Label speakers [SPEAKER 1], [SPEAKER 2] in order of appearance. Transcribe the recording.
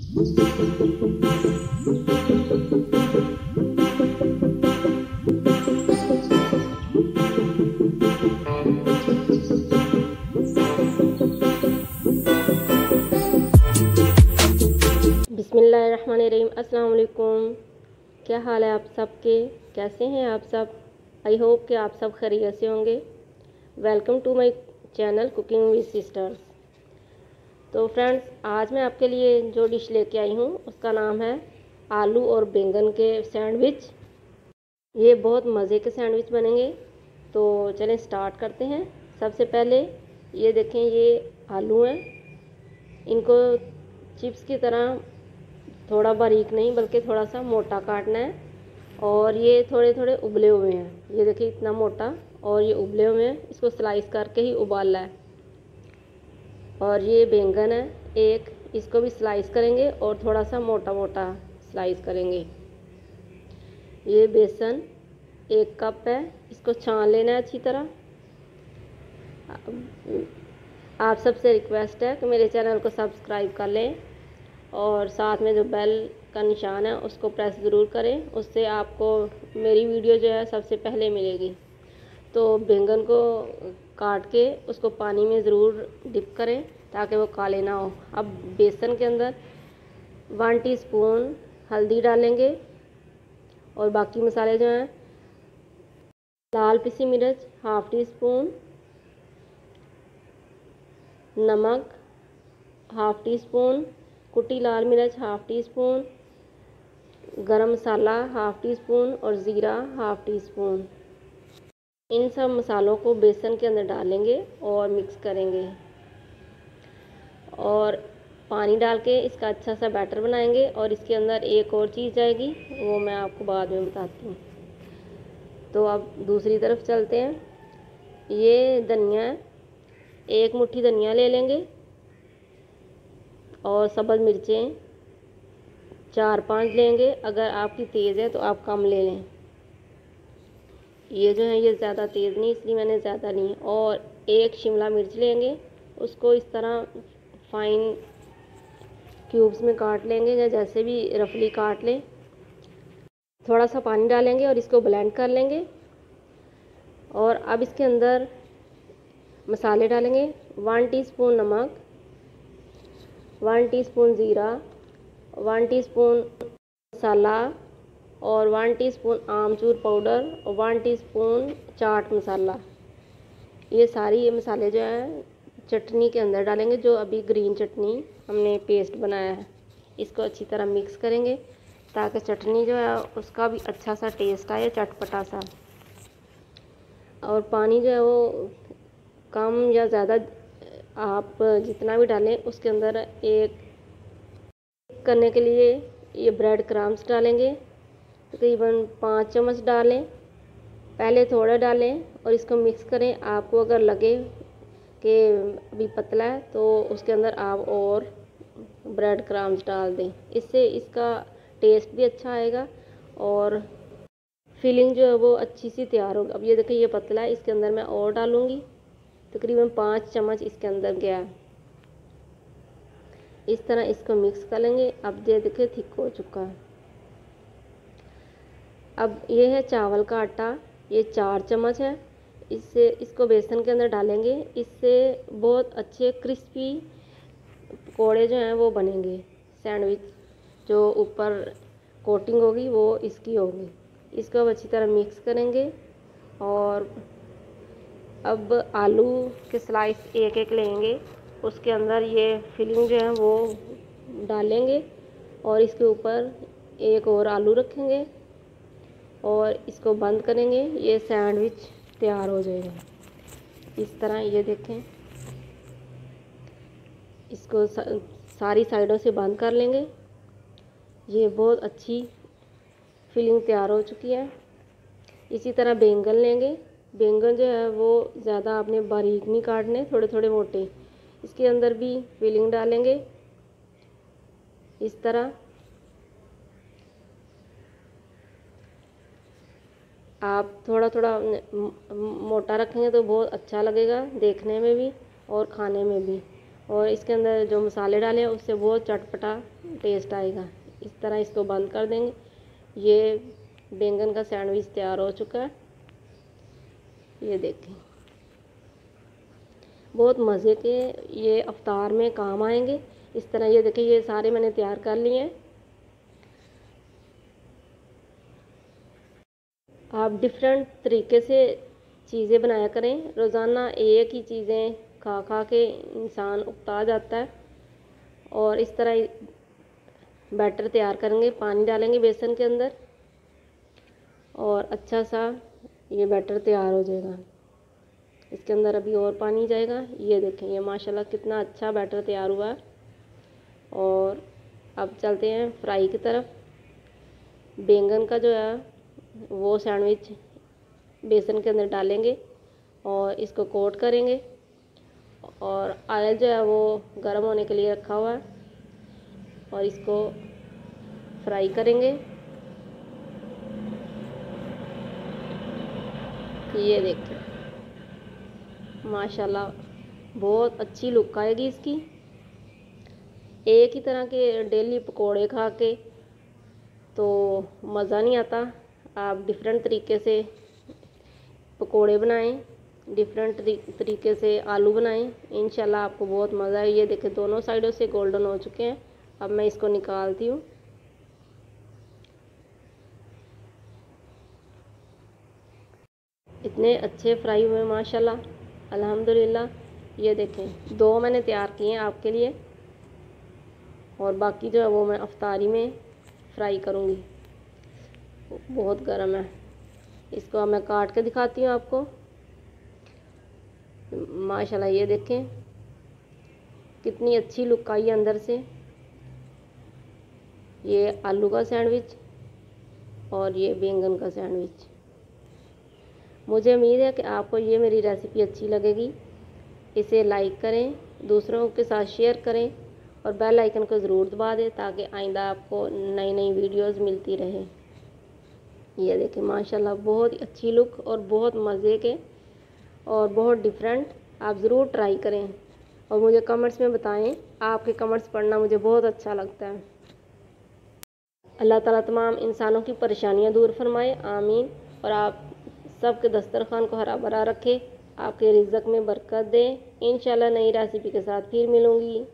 [SPEAKER 1] बिस्मिल्लाहिर्रहमानिर्रहीम। अस्सलाम वालेकुम। क्या हाल है आप सबके? कैसे हैं आप सब? आई होप कि आप सब खैरियत से होंगे। Welcome to my channel cooking with sisters. तो फ्रेंड्स, आज मैं आपके लिए जो डिश लेके आई हूँ उसका नाम है आलू और बैंगन के सैंडविच। ये बहुत मज़े के सैंडविच बनेंगे। तो चलें स्टार्ट करते हैं। सबसे पहले ये देखें, ये आलू हैं। इनको चिप्स की तरह थोड़ा बारीक नहीं बल्कि थोड़ा सा मोटा काटना है। और ये थोड़े थोड़े उबले हुए हैं। ये देखिए इतना मोटा, और ये उबले हुए हैं। इसको स्लाइस करके ही उबालना है। और ये बैंगन है एक, इसको भी स्लाइस करेंगे और थोड़ा सा मोटा मोटा स्लाइस करेंगे। ये बेसन 1 कप है, इसको छान लेना है अच्छी तरह। आप सबसे रिक्वेस्ट है कि मेरे चैनल को सब्सक्राइब कर लें और साथ में जो बेल का निशान है उसको प्रेस ज़रूर करें। उससे आपको मेरी वीडियो जो है सबसे पहले मिलेगी। तो बैंगन को काट के उसको पानी में ज़रूर डिप करें ताकि वो काले ना हो। अब बेसन के अंदर 1 टीस्पून हल्दी डालेंगे और बाकी मसाले जो हैं, लाल पिसी मिर्च 1/2 टीस्पून, नमक 1/2 टीस्पून, कुटी लाल मिर्च 1/2 टीस्पून, गरम मसाला 1/2 टीस्पून और ज़ीरा 1/2 टीस्पून। इन सब मसालों को बेसन के अंदर डालेंगे और मिक्स करेंगे और पानी डाल के इसका अच्छा सा बैटर बनाएंगे। और इसके अंदर एक और चीज़ जाएगी, वो मैं आपको बाद में बताती हूँ। तो अब दूसरी तरफ चलते हैं। ये धनिया, 1 मुट्ठी धनिया ले लेंगे और सब्ज़ मिर्चें 4-5 लेंगे। अगर आपकी तेज़ है तो आप कम ले लें। ये जो है ये ज़्यादा तेज़ नहीं, इसलिए मैंने ज़्यादा ली। और 1 शिमला मिर्च लेंगे, उसको इस तरह फाइन क्यूब्स में काट लेंगे या जैसे भी रफली काट लें। थोड़ा सा पानी डालेंगे और इसको ब्लेंड कर लेंगे। और अब इसके अंदर मसाले डालेंगे। 1 टीस्पून नमक, 1 टीस्पून ज़ीरा, 1 टीस्पून मसाला और 1 टीस्पून आमचूर पाउडर और 1 टीस्पून चाट मसाला। ये सारी ये मसाले जो हैं चटनी के अंदर डालेंगे, जो अभी ग्रीन चटनी हमने पेस्ट बनाया है। इसको अच्छी तरह मिक्स करेंगे ताकि चटनी जो है उसका भी अच्छा सा टेस्ट आए, चटपटा सा। और पानी जो है वो कम या ज़्यादा आप जितना भी डालें, उसके अंदर एक करने के लिए ये ब्रेड क्रम्स डालेंगे। तकरीबन 5 चम्मच डालें, पहले थोड़ा डालें और इसको मिक्स करें। आपको अगर लगे कि अभी पतला है तो उसके अंदर आप और ब्रेड क्रम्स डाल दें। इससे इसका टेस्ट भी अच्छा आएगा और फिलिंग जो है वो अच्छी सी तैयार होगी। अब ये देखिए ये पतला है, इसके अंदर मैं और डालूँगी। तकरीबन 5 चम्मच इसके अंदर गया। इस तरह इसको मिक्स कर लेंगे। अब ये देखिए थिक हो चुका है। अब ये है चावल का आटा, ये 4 चम्मच है। इसको बेसन के अंदर डालेंगे। इससे बहुत अच्छे क्रिस्पी पकौड़े जो हैं वो बनेंगे। सैंडविच जो ऊपर कोटिंग होगी वो इसकी होगी। इसको अब अच्छी तरह मिक्स करेंगे। और अब आलू के स्लाइस एक एक लेंगे, उसके अंदर ये फिलिंग जो है वो डालेंगे और इसके ऊपर एक और आलू रखेंगे और इसको बंद करेंगे। ये सैंडविच तैयार हो जाएगा। इस तरह ये देखें, इसको सारी साइडों से बंद कर लेंगे। ये बहुत अच्छी फिलिंग तैयार हो चुकी है। इसी तरह बैंगन लेंगे। बैंगन जो है वो ज़्यादा आपने बारीक नहीं काटने, थोड़े थोड़े मोटे। इसके अंदर भी फिलिंग डालेंगे इस तरह। आप थोड़ा थोड़ा मोटा रखेंगे तो बहुत अच्छा लगेगा देखने में भी और खाने में भी। और इसके अंदर जो मसाले डाले हैं उससे बहुत चटपटा टेस्ट आएगा। इस तरह इसको बंद कर देंगे। ये बैंगन का सैंडविच तैयार हो चुका है। ये देखें, बहुत मज़े के, ये अफ्तार में काम आएंगे। इस तरह ये देखें, ये सारे मैंने तैयार कर लिए हैं। आप डिफरेंट तरीके से चीज़ें बनाया करें। रोज़ाना एक ही चीज़ें खा खा के इंसान उकता जाता है। और इस तरह बैटर तैयार करेंगे, पानी डालेंगे बेसन के अंदर और अच्छा सा ये बैटर तैयार हो जाएगा। इसके अंदर अभी और पानी जाएगा। ये देखें, ये माशाल्लाह कितना अच्छा बैटर तैयार हुआ है। और अब चलते हैं फ्राई की तरफ। बैंगन का जो है वो सैंडविच बेसन के अंदर डालेंगे और इसको कोट करेंगे। और ऑयल जो है वो गर्म होने के लिए रखा हुआ है और इसको फ्राई करेंगे। ये देखिए, माशाल्लाह बहुत अच्छी लुक आएगी इसकी। एक ही तरह के डेली पकोड़े खा के तो मज़ा नहीं आता। आप डिफरेंट तरीके से पकोड़े बनाएं, डिफरेंट तरीके से आलू बनाएं, इंशाल्लाह आपको बहुत मज़ा है। ये देखें, दोनों साइडों से गोल्डन हो चुके हैं। अब मैं इसको निकालती हूँ। इतने अच्छे फ्राई हुए माशाल्लाह, अल्हम्दुलिल्लाह। ये देखें, 2 मैंने तैयार किए हैं आपके लिए और बाकी जो है वो मैं अफ्तारी में फ्राई करूँगी। बहुत गर्म है। इसको अब मैं काट के दिखाती हूँ आपको। माशाल्लाह ये देखें कितनी अच्छी लुक आई है अंदर से। ये आलू का सैंडविच और ये बैंगन का सैंडविच। मुझे उम्मीद है कि आपको ये मेरी रेसिपी अच्छी लगेगी। इसे लाइक करें, दूसरों के साथ शेयर करें और बेल आइकन को ज़रूर दबा दें ताकि आइंदा आपको नई नई वीडियोज़ मिलती रहे। ये देखें, माशाल्लाह बहुत ही अच्छी लुक और बहुत मज़े के और बहुत डिफरेंट। आप ज़रूर ट्राई करें और मुझे कमेंट्स में बताएं। आपके कमेंट्स पढ़ना मुझे बहुत अच्छा लगता है। अल्लाह ताला तमाम इंसानों की परेशानियां दूर फरमाए, आमीन। और आप सबके दस्तरखान को हरा भरा रखे, आपके रिज़्क़ में बरकत दे। इंशाल्लाह नई रेसिपी के साथ फिर मिलूँगी।